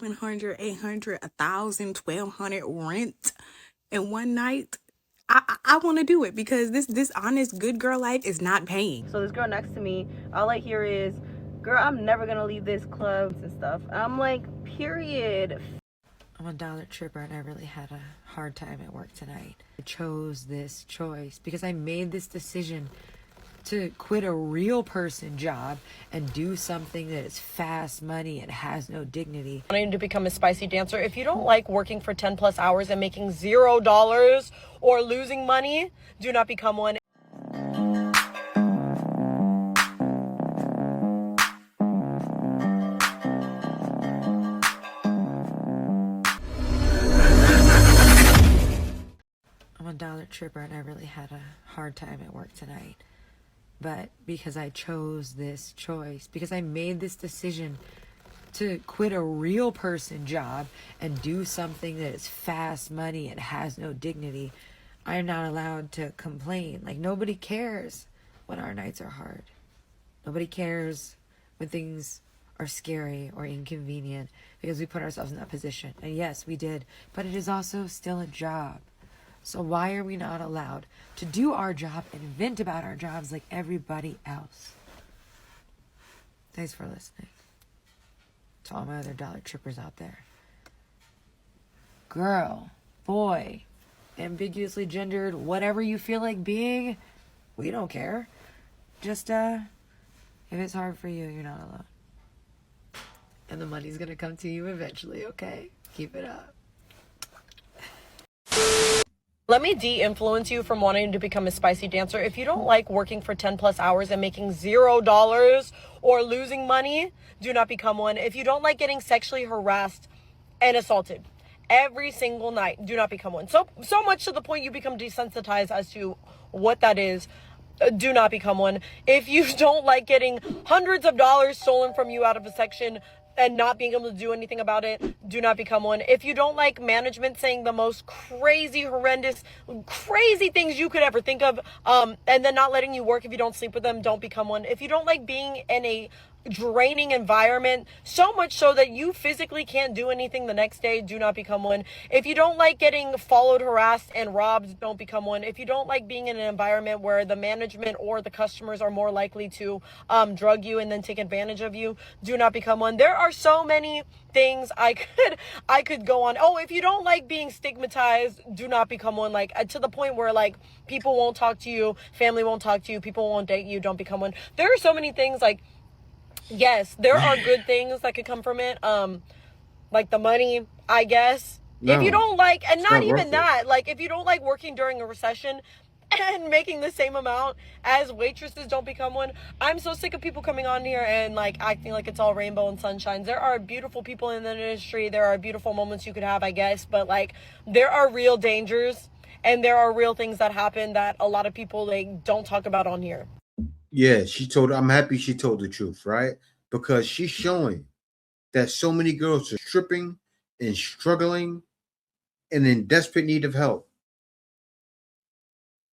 700, 800, 1,000, 1,200 rent in one night, I want to do it because this honest good girl life is not paying. So this girl next to me, all I hear is, girl, I'm never gonna leave this club and stuff. I'm like, period. I'm a dollar tripper and I really had a hard time at work tonight. I chose this choice because I made this decision to quit a real person job and do something that is fast money and has no dignity. Wanting to become a spicy dancer. If you don't like working for 10 plus hours and making $0 or losing money, do not become one. I'm a dollar tripper and I really had a hard time at work tonight. But because I chose this choice, because I made this decision to quit a real person job and do something that is fast money and has no dignity, I'm not allowed to complain. Like, nobody cares when our nights are hard. Nobody cares when things are scary or inconvenient because we put ourselves in that position. And yes, we did, but it is also still a job. So why are we not allowed to do our job and vent about our jobs like everybody else? Thanks for listening to all my other dollar trippers out there. Girl, boy, ambiguously gendered, whatever you feel like being, we don't care. Just, if it's hard for you, you're not alone. And the money's gonna come to you eventually, okay? Keep it up. Let me de-influence you from wanting to become a spicy dancer. If you don't like working for 10 plus hours and making $0 or losing money, do not become one. If you don't like getting sexually harassed and assaulted every single night, do not become one. So much to the point you become desensitized as to what that is. Do not become one. If you don't like getting hundreds of dollars stolen from you out of a section and not being able to do anything about it, do not become one. If you don't like management saying the most crazy, horrendous, crazy things you could ever think of, and then not letting you work if you don't sleep with them, don't become one. If you don't like being in a draining environment, so much so that you physically can't do anything the next day, do not become one. If you don't like getting followed, harassed, and robbed, don't become one. If you don't like being in an environment where the management or the customers are more likely to drug you and then take advantage of you, do not become one. There are so many things I could go on. Oh, if you don't like being stigmatized, do not become one. Like, to the point where like people won't talk to you, family won't talk to you, people won't date you, don't become one. There are so many things. Like, yes, there are good things that could come from it. Like the money, I guess. No, if you don't like, and not even that, like if you don't like working during a recession and making the same amount as waitresses, don't become one. I'm so sick of people coming on here and like acting like it's all rainbow and sunshine. There are beautiful people in the industry. There are beautiful moments you could have, I guess, but like there are real dangers and there are real things that happen that a lot of people like don't talk about on here. Yeah, I'm happy she told the truth, right? Because she's showing that so many girls are stripping and struggling and in desperate need of help.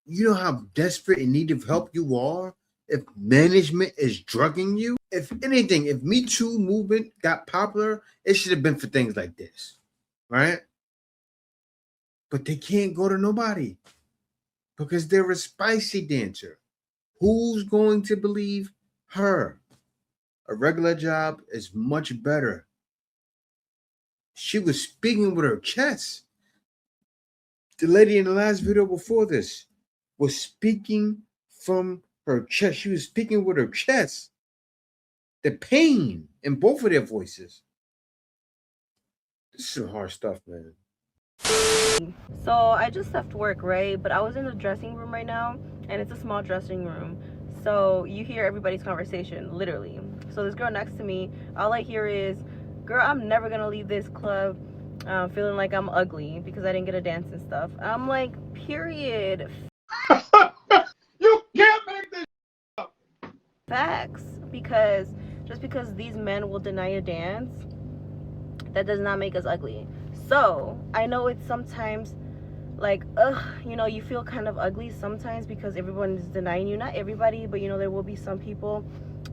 You know how desperate in need of help you are if management is drugging you? If anything, if Me Too movement got popular, it should have been for things like this, right? But they can't go to nobody because they're a spicy dancer. Who's going to believe her? A regular job is much better. She was speaking with her chest. The lady in the last video before this was speaking from her chest. She was speaking with her chest. The pain in both of their voices. This is some hard stuff, man. So I just left work, right? But I was in the dressing room right now, and it's a small dressing room. So you hear everybody's conversation, literally. So this girl next to me, all I hear is, girl, I'm never gonna leave this club feeling like I'm ugly because I didn't get a dance and stuff. I'm like, period. You can't make this up. Facts. Because just because these men will deny a dance, that does not make us ugly. So I know it's sometimes like, you know, you feel kind of ugly sometimes because everyone is denying you. Not everybody, but you know, there will be some people,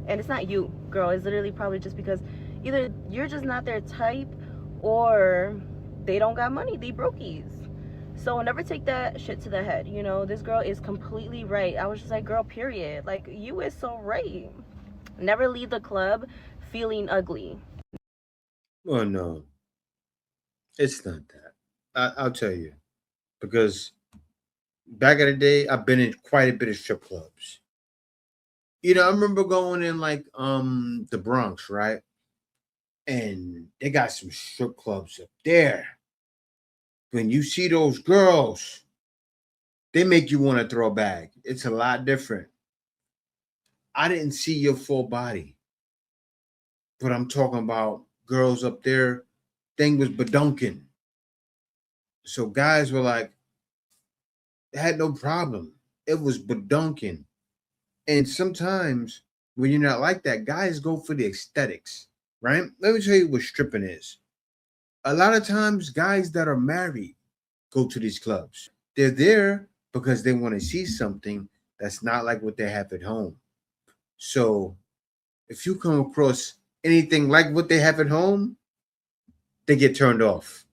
and it's not you, girl. It's literally probably just because either you're just not their type, or they don't got money, they brokies. So never take that shit to the head. You know, this girl is completely right. I was just like, girl, period. Like, you is so right. Never leave the club feeling ugly. Well, no, it's not that. I'll tell you, because back in the day, I've been in quite a bit of strip clubs. You know, I remember going in like the Bronx, right? And they got some strip clubs up there. When you see those girls, they make you want to throw a bag. It's a lot different. I didn't see your full body, but I'm talking about girls up there. Thing was badunking. So guys were like, had no problem. It was badunking. And sometimes when you're not like that, guys go for the aesthetics, right? Let me tell you what stripping is. A lot of times, guys that are married go to these clubs. They're there because they want to see something that's not like what they have at home. So if you come across anything like what they have at home, they get turned off.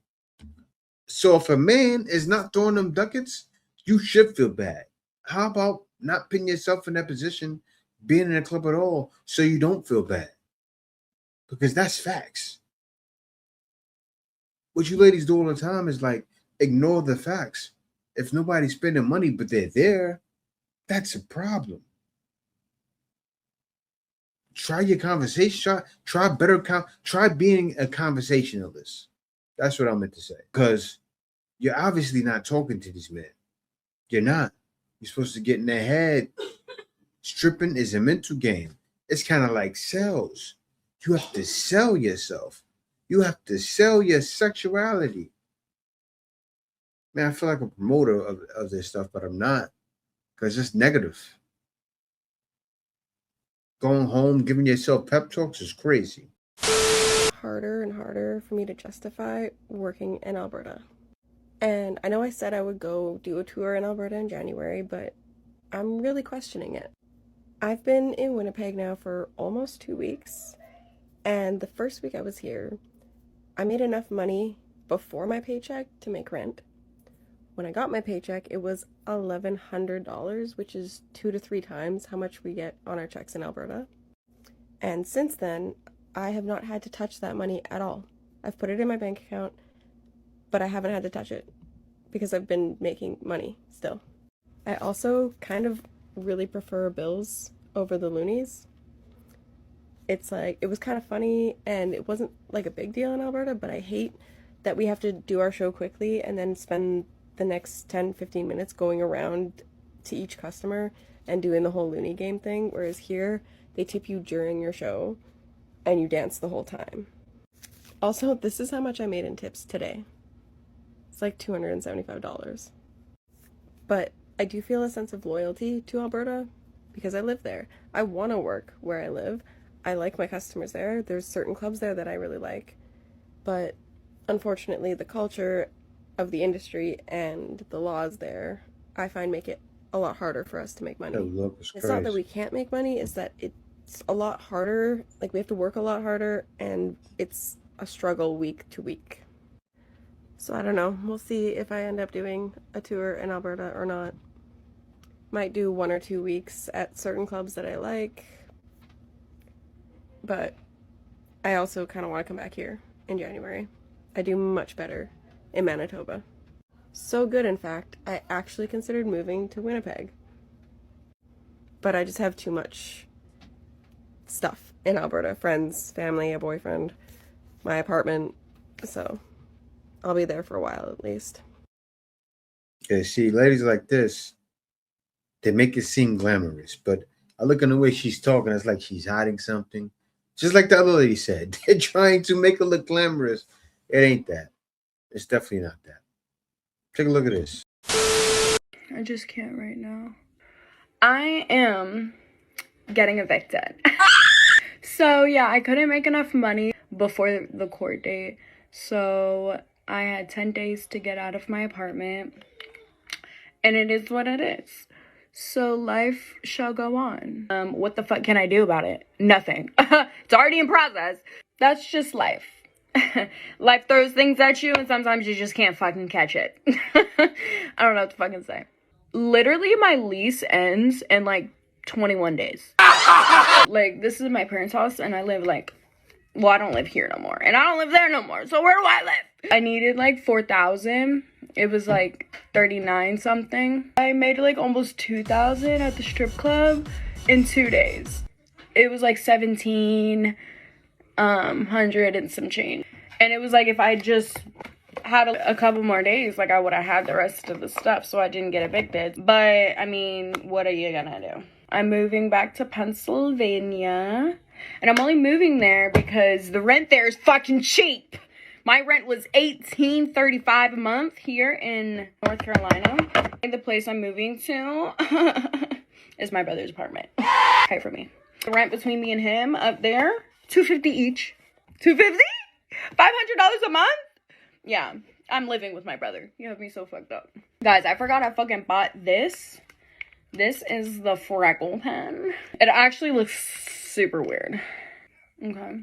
So if a man is not throwing them ducats, you should feel bad. How about not putting yourself in that position, being in a club at all, so you don't feel bad? Because that's facts. What you ladies do all the time is like ignore the facts. If nobody's spending money but they're there, that's a problem. Try your conversation. Try better. Try being a conversationalist. That's what I meant to say. Because you're obviously not talking to these men. You're not. You're supposed to get in their head. Stripping is a mental game. It's kind of like sales. You have to sell yourself. You have to sell your sexuality. Man, I feel like a promoter of this stuff, but I'm not. Because it's negative. Going home, giving yourself pep talks is crazy. Harder and harder for me to justify working in Alberta. And I know I said I would go do a tour in Alberta in January, but I'm really questioning it. I've been in Winnipeg now for almost 2 weeks, and the first week I was here, I made enough money before my paycheck to make rent. When I got my paycheck, it was $1,100, which is 2 to 3 times how much we get on our checks in Alberta. And since then, I have not had to touch that money at all. I've put it in my bank account, but I haven't had to touch it because I've been making money still. I also kind of really prefer bills over the loonies. It's like, it was kind of funny and it wasn't like a big deal in Alberta, but I hate that we have to do our show quickly and then spend the next 10-15 minutes going around to each customer and doing the whole loony game thing, whereas here they tip you during your show and you dance the whole time. Also, this is how much I made in tips today. It's like $275. But I do feel a sense of loyalty to Alberta because I live there. I want to work where I live. I like my customers there. There's certain clubs there that I really like. But unfortunately, the culture of the industry and the laws there, I find make it a lot harder for us to make money. It's not that we can't make money, it's that it's a lot harder. Like, we have to work a lot harder and it's a struggle week to week. So I don't know. We'll see if I end up doing a tour in Alberta or not. Might do 1 or 2 weeks at certain clubs that I like. But I also kind of want to come back here in January. I do much better in Manitoba. So good, in fact, I actually considered moving to Winnipeg. But I just have too much stuff in Alberta. Friends, family, a boyfriend, my apartment. So I'll be there for a while at least. Okay, see, ladies like this, they make it seem glamorous, but I look in the way she's talking, it's like she's hiding something. Just like the other lady said, they're trying to make it look glamorous. It ain't that. It's definitely not that. Take a look at this. I just can't right now. I am getting evicted. So yeah, I couldn't make enough money before the court date. So I had 10 days to get out of my apartment. And it is what it is. So life shall go on. What the fuck can I do about it? Nothing. It's already in process. That's just life. Life throws things at you and sometimes you just can't fucking catch it. I don't know what to fucking say. Literally, my lease ends in like 21 days. Like, this is my parents' house and I live like, well, I don't live here no more and I don't live there no more. So where do I live? I needed like 4,000. It was like 39 something. I made like almost 2,000 at the strip club in 2 days. It was like 1,700 and some change. And it was like if I just had a couple more days, like I would have had the rest of the stuff, so I didn't get evicted. But I mean, what are you gonna do? I'm moving back to Pennsylvania, and I'm only moving there because the rent there is fucking cheap. My rent was $18.35 a month here in North Carolina. And the place I'm moving to is my brother's apartment. Pay for me. The rent between me and him up there, $250 each. $250? $500 a month? Yeah, I'm living with my brother. You have me so fucked up. Guys, I forgot I fucking bought this. This is the freckle pen. It actually looks super weird. Okay.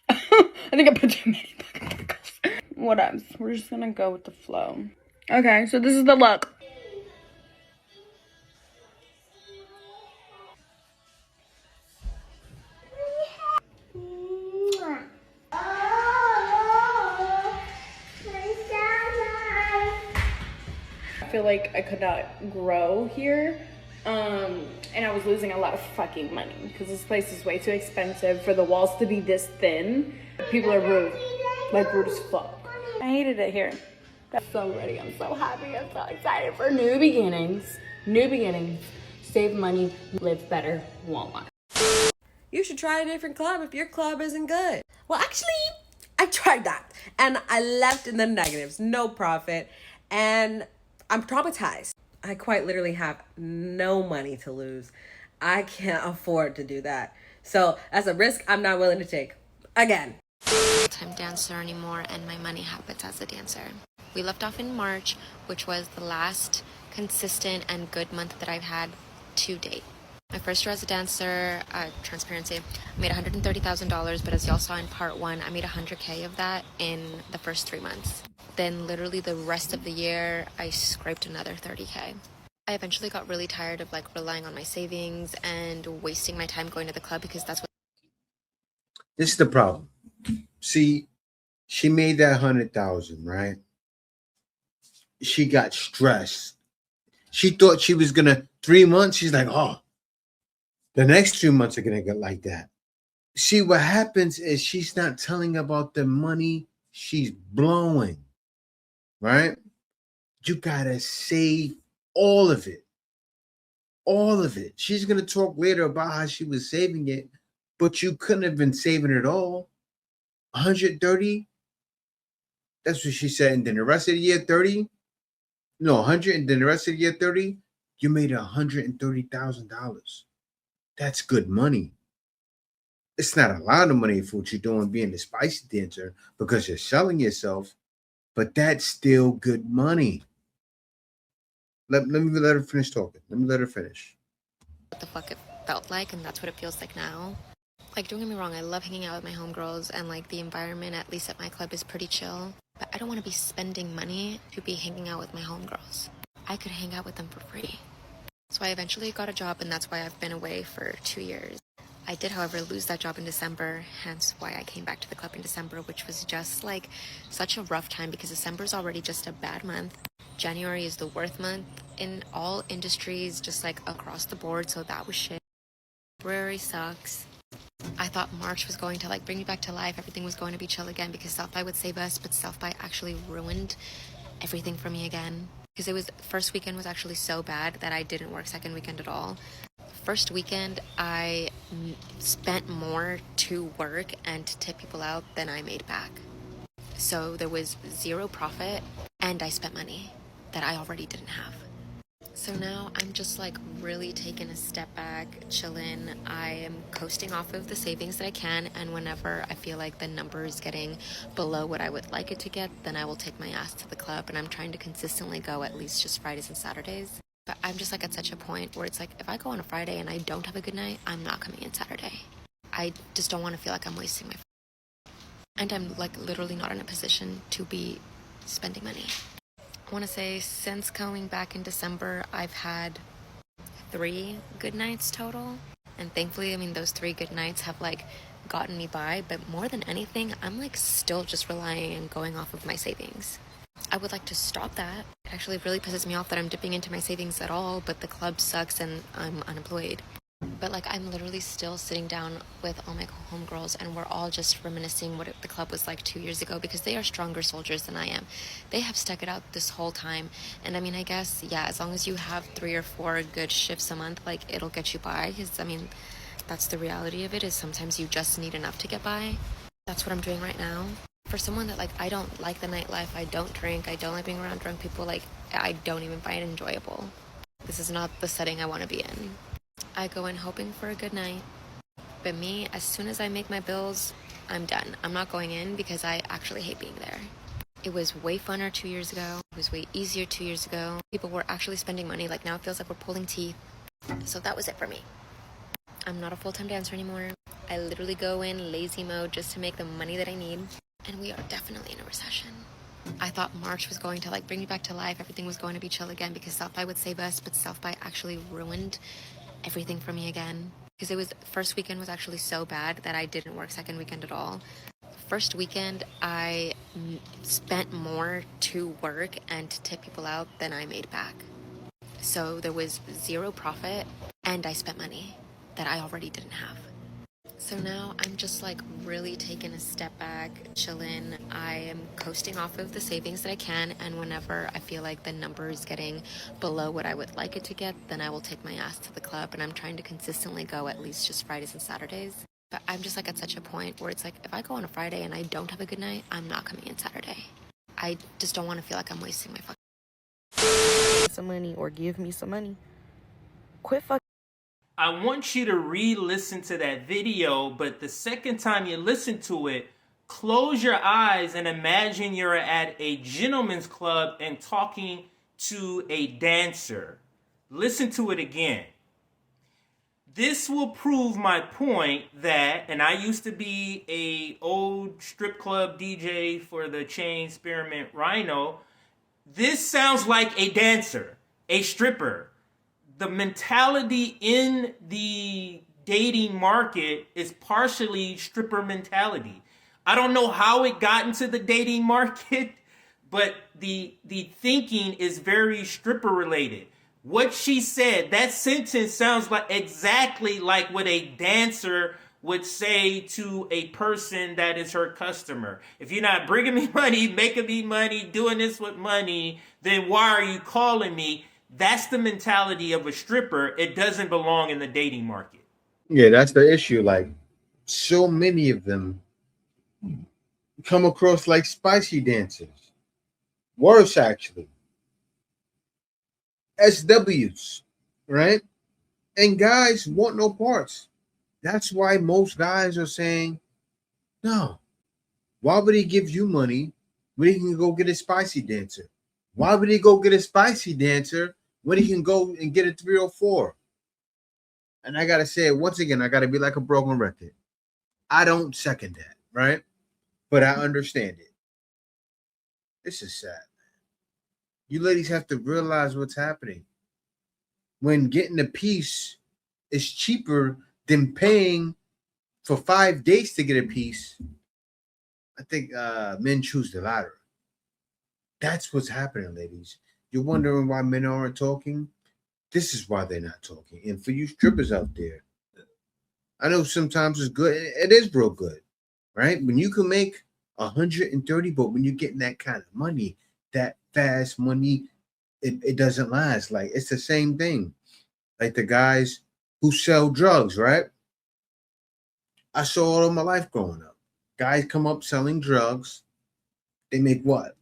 I think I put too many fucking freckles. What else? We're just gonna go with the flow. Okay, so this is the look. I feel like I could not grow here. And I was losing a lot of fucking money because this place is way too expensive for the walls to be this thin. People are rude, like rude as fuck. I hated it here. I'm so ready, I'm so happy, I'm so excited for new beginnings. New beginnings. Save money, live better, Walmart. You should try a different club if your club isn't good. Well, actually, I tried that and I left in the negatives, no profit, and I'm traumatized. I quite literally have no money to lose. I can't afford to do that. So that's a risk I'm not willing to take. Again. I'm dancer anymore and my money habits as a dancer. We left off in March, which was the last consistent and good month that I've had to date. My first year as a dancer, transparency, I made $130,000, but as y'all saw in part 1, I made $100K of that in the first 3 months. Then literally the rest of the year, I scraped another $30K. I eventually got really tired of like relying on my savings and wasting my time going to the club because that's what... This is the problem. See, she made that 100,000, right? She got stressed. She thought she was gonna 3 months. She's like, oh, the next 3 months are gonna get like that. See, what happens is she's not telling about the money she's blowing, right? You gotta save all of it. All of it. She's gonna talk later about how she was saving it, but you couldn't have been saving it all. 130. That's what she said. And then the rest of the year, 30. No, 100. And then the rest of the year, 30. You made $130,000. That's good money. It's not a lot of money for what you're doing being a spicy dancer because you're selling yourself, but that's still good money. Let me let her finish talking. Let me let her finish. What the fuck it felt like, and that's what it feels like now. Like, don't get me wrong, I love hanging out with my homegirls, and like the environment, at least at my club, is pretty chill. But I don't want to be spending money to be hanging out with my homegirls. I could hang out with them for free. So I eventually got a job, and that's why I've been away for 2 years. I did, however, lose that job in December, hence why I came back to the club in December, which was just like such a rough time because December is already just a bad month. January is the worst month in all industries, just like across the board, so that was shit. February sucks. I thought March was going to like bring me back to life. Everything was going to be chill again because South by would save us, but South by actually ruined everything for me again. Because it was, first weekend was actually so bad that I didn't work second weekend at all. First weekend, I spent more to work and to tip people out than I made back. So there was zero profit and I spent money that I already didn't have. So now I'm just like really taking a step back, chilling. I am coasting off of the savings that I can, and whenever I feel like the number is getting below what I would like it to get, then I will take my ass to the club, and I'm trying to consistently go at least just Fridays and Saturdays. But I'm just like at such a point where it's like if I go on a Friday and I don't have a good night, I'm not coming in Saturday. I just don't want to feel like I'm wasting my And I'm like literally not in a position to be spending money. I want to say since coming back in December, I've had 3 good nights total. And thankfully, I mean, those 3 good nights have like gotten me by. But more than anything, I'm like still just relying and going off of my savings. I would like to stop that. It actually really pisses me off that I'm dipping into my savings at all, but the club sucks and I'm unemployed. But like I'm literally still sitting down with all my homegirls and we're all just reminiscing what the club was like 2 years ago because they are stronger soldiers than I am. They have stuck it out this whole time. And I mean, I guess, yeah, as long as you have 3 or 4 good shifts a month, like it'll get you by. Because I mean, that's the reality of it, is sometimes you just need enough to get by. That's what I'm doing right now. For someone that like, I don't like the nightlife, I don't drink, I don't like being around drunk people, like I don't even find it enjoyable. This is not the setting I want to be in. I go in hoping for a good night, but me, as soon as I make my bills, I'm done. I'm not going in because I actually hate being there. It was way funner 2 years ago. It was way easier 2 years ago. People were actually spending money. Like now it feels like we're pulling teeth. So that was it for me. I'm not a full-time dancer anymore. I literally go in lazy mode just to make the money that I need. And we are definitely in a recession. I thought March was going to like bring me back to life. Everything was going to be chill again because South by would save us, but South by actually ruined everything for me again. Because it was, first weekend was actually so bad that I didn't work second weekend at all. First weekend, I spent more to work and to tip people out than I made back. So there was 0 profit and I spent money that I already didn't have. So now I'm just like really taking a step back, chilling. I am coasting off of the savings that I can, and whenever I feel like the number is getting below what I would like it to get, then I will take my ass to the club, and I'm trying to consistently go at least just Fridays and Saturdays. But I'm just like at such a point where it's like if I go on a Friday and I don't have a good night, I'm not coming in Saturday. I just don't want to feel like I'm wasting my fucking some money or give me some money. Quit fucking. I want you to re-listen to that video, but the second time you listen to it, close your eyes and imagine you're at a gentleman's club and talking to a dancer. Listen to it again. This will prove my point that, and I used to be a old strip club DJ for the chain Spearmint Rhino. This sounds like a dancer, a stripper. The mentality in the dating market is partially stripper mentality. I don't know how it got into the dating market, but the thinking is very stripper related. What she said, that sentence sounds like exactly like what a dancer would say to a person that is her customer. If you're not bringing me money, making me money, doing this with money, then why are you calling me? That's the mentality of a stripper. It doesn't belong in the dating market. Yeah, that's the issue. Like, so many of them come across like spicy dancers. Worse, actually. SWs, right? And guys want no parts. That's why most guys are saying, no, why would he give you money when he can go get a spicy dancer? Why would he go get a spicy dancer when he can go and get a 304? And I got to say it once again, I got to be like a broken record. I don't second that, right? But I understand it. This is sad, man. You ladies have to realize what's happening. When getting a piece is cheaper than paying for 5 days to get a piece, I think men choose the latter. That's what's happening, ladies. You're wondering why men aren't talking? This is why they're not talking. And for you strippers out there, I know sometimes it's good. It is real good, right? When you can make 130, but when you're getting that kind of money, that fast money, it doesn't last. Like, it's the same thing. Like the guys who sell drugs, right? I saw all of my life growing up. Guys come up selling drugs. They make what?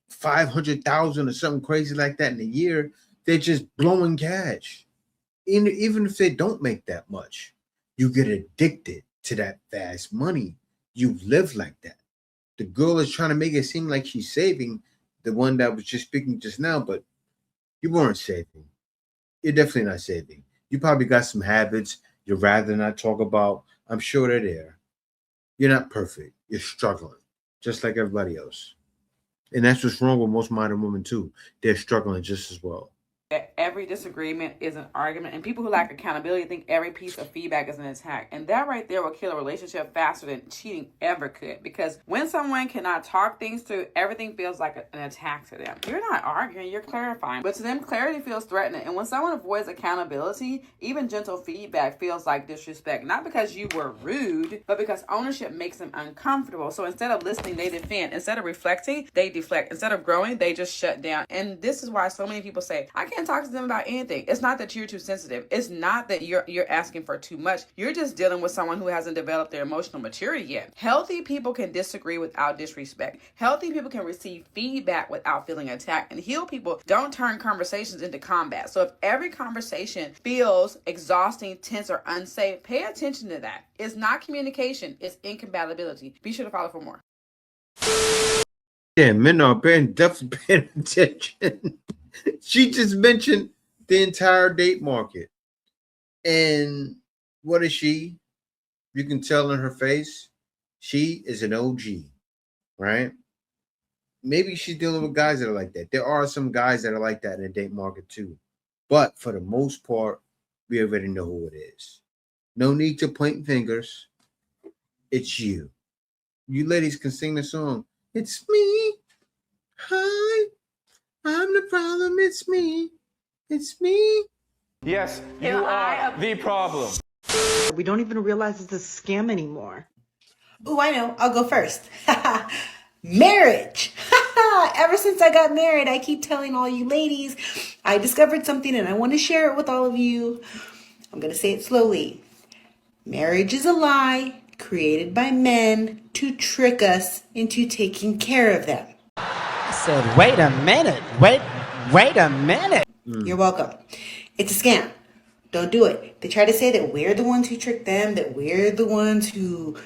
500,000 or something crazy like that in a year. They're just blowing cash. Even if they don't make that much, you get addicted to that fast money. You live like that. The girl is trying to make it seem like she's saving, the one that was just speaking just now, but you weren't saving. You're definitely not saving. You probably got some habits you'd rather not talk about. I'm sure they're there. You're not perfect. You're struggling, just like everybody else. And that's what's wrong with most modern women too. They're struggling just as well. That every disagreement is an argument, and people who lack accountability think every piece of feedback is an attack, and that right there will kill a relationship faster than cheating ever could, because when someone cannot talk things through, everything feels like an attack to them. You're not arguing, you're clarifying, but to them clarity feels threatening. And when someone avoids accountability, even gentle feedback feels like disrespect, not because you were rude, but because ownership makes them uncomfortable. So instead of listening, they defend. Instead of reflecting, they deflect. Instead of growing, they just shut down. And this is why so many people say, I can't talk to them about anything. It's not that you're too sensitive. It's not that you're asking for too much. You're just dealing with someone who hasn't developed their emotional maturity yet. Healthy people can disagree without disrespect. Healthy people can receive feedback without feeling attacked. And healed people don't turn conversations into combat. So if every conversation feels exhausting, tense, or unsafe, pay attention to that. It's not communication, it's incompatibility. Be sure to follow for more. Yeah, men are definitely paying attention. She just mentioned the entire date market. And what is she? You can tell in her face, she is an OG, right? Maybe she's dealing with guys that are like that. There are some guys that are like that in the date market too. But for the most part, we already know who it is. No need to point fingers. It's you. You ladies can sing the song. It's me. Hi. I'm the problem. It's me. It's me. Yes, you are the problem. We don't even realize it's a scam anymore. Ooh, I know. I'll go first. Marriage. Ever since I got married, I keep telling all you ladies, I discovered something and I want to share it with all of you. I'm going to say it slowly. Marriage is a lie created by men to trick us into taking care of them. I said, wait a minute. Wait a minute. You're welcome. It's a scam. Don't do it. They try to say that we're the ones who trick them, that we're the ones who,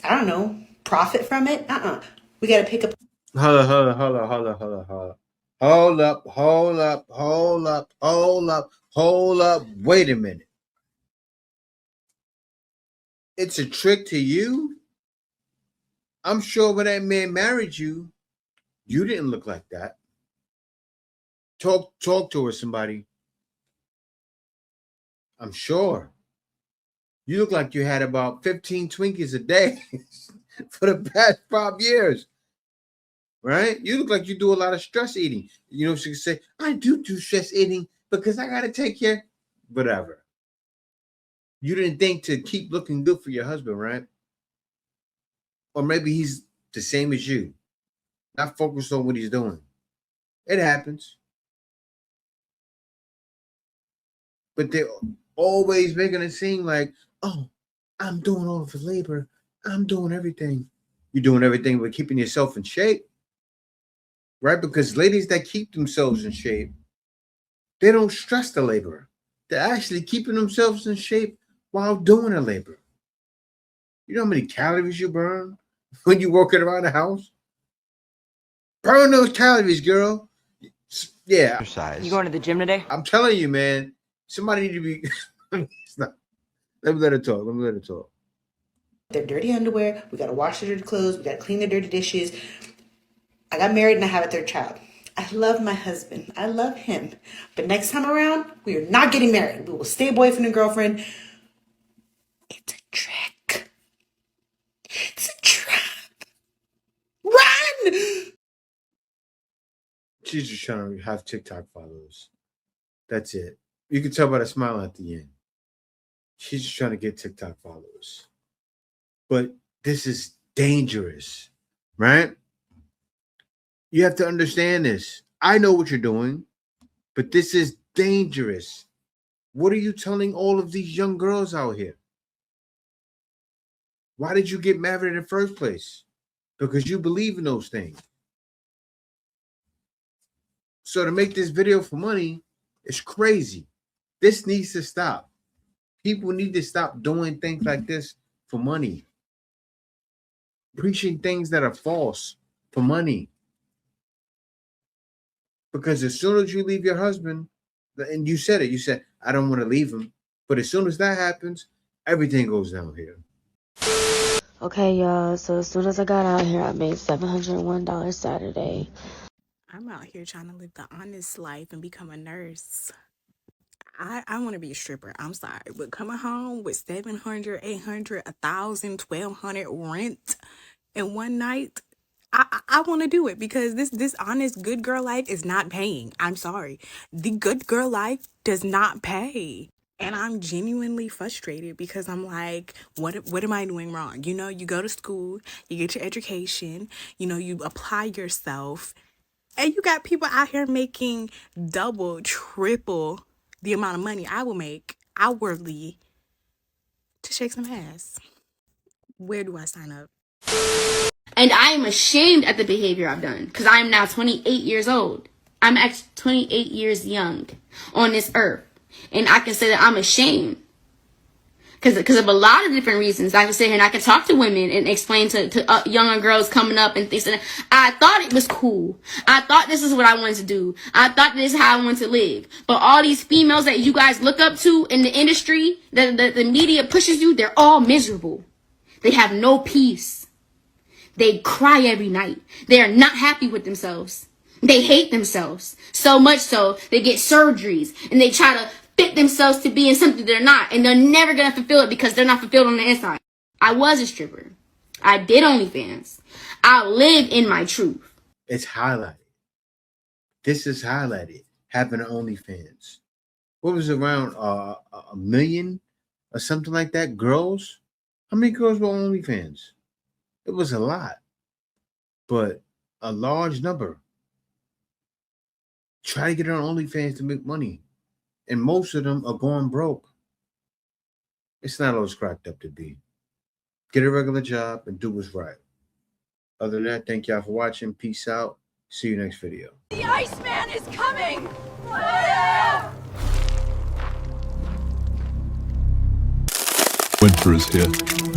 I don't know, profit from it. We got to pick up. Hold up. Wait a minute. It's a trick to you? I'm sure when that man married you, you didn't look like that. Talk to her, somebody. I'm sure. You look like you had about 15 Twinkies a day for the past 5 years. Right? You look like you do a lot of stress eating. You know, she can say, I do stress eating because I got to take care. Whatever. You didn't think to keep looking good for your husband, right? Or maybe he's the same as you. Not focused on what he's doing. It happens. But they're always making it seem like, oh, I'm doing all of the labor. I'm doing everything. You're doing everything but keeping yourself in shape. Right? Because ladies that keep themselves in shape, they don't stress the labor. They're actually keeping themselves in shape while doing the labor. You know how many calories you burn when you're working around the house? Burn those calories, girl. Yeah. You going to the gym today? I'm telling you, man. Somebody need to be. Let me let her talk. Their dirty underwear. We got to wash their dirty clothes. We got to clean their dirty dishes. I got married and I have a third child. I love my husband. I love him. But next time around, we are not getting married. We will stay boyfriend and girlfriend. It's a trick. It's a trap. Run! She's just trying to have TikTok followers. That's it. You can tell by the smile at the end. She's just trying to get TikTok followers. But this is dangerous, right? You have to understand this. I know what you're doing, but this is dangerous. What are you telling all of these young girls out here? Why did you get married in the first place? Because you believe in those things. So to make this video for money is crazy. This needs to stop. People need to stop doing things like this for money. Preaching things that are false for money. Because as soon as you leave your husband, and you said it, you said, I don't want to leave him. But as soon as that happens, everything goes down here. Okay, y'all, so as soon as I got out here, I made $701 Saturday. I'm out here trying to live the honest life and become a nurse. I want to be a stripper. I'm sorry. But coming home with 700, 800, 1,000, 1,200 rent in one night, I want to do it because this honest good girl life is not paying. I'm sorry. The good girl life does not pay. And I'm genuinely frustrated because I'm like, what am I doing wrong? You know, you go to school, you get your education, you know, you apply yourself, and you got people out here making double, triple the amount of money I will make outwardly to shake some ass. Where do I sign up? And I am ashamed at the behavior I've done because I am now 28 years old. I'm actually 28 years young on this earth. And I can say that I'm ashamed because of a lot of different reasons. I can sit here and I can talk to women and explain to younger girls coming up and things. And I thought it was cool. I thought this is what I wanted to do. I thought this is how I wanted to live. But all these females that you guys look up to in the industry, that the media pushes you, they're all miserable. They have no peace. They cry every night. They are not happy with themselves. They hate themselves. So much so, they get surgeries and they try to fit themselves to be in something they're not. And they're never going to fulfill it because they're not fulfilled on the inside. I was a stripper. I did OnlyFans. I live in my truth. It's highlighted. This is highlighted. Having an OnlyFans. What was it, around a million or something like that? Girls? How many girls were on OnlyFans? It was a lot, but a large number try to get on OnlyFans to make money, and most of them are going broke. It's not all it's cracked up to be. Get a regular job and do what's right. Other than that, thank y'all for watching. Peace out. See you next video. The Iceman is coming! Winter is here.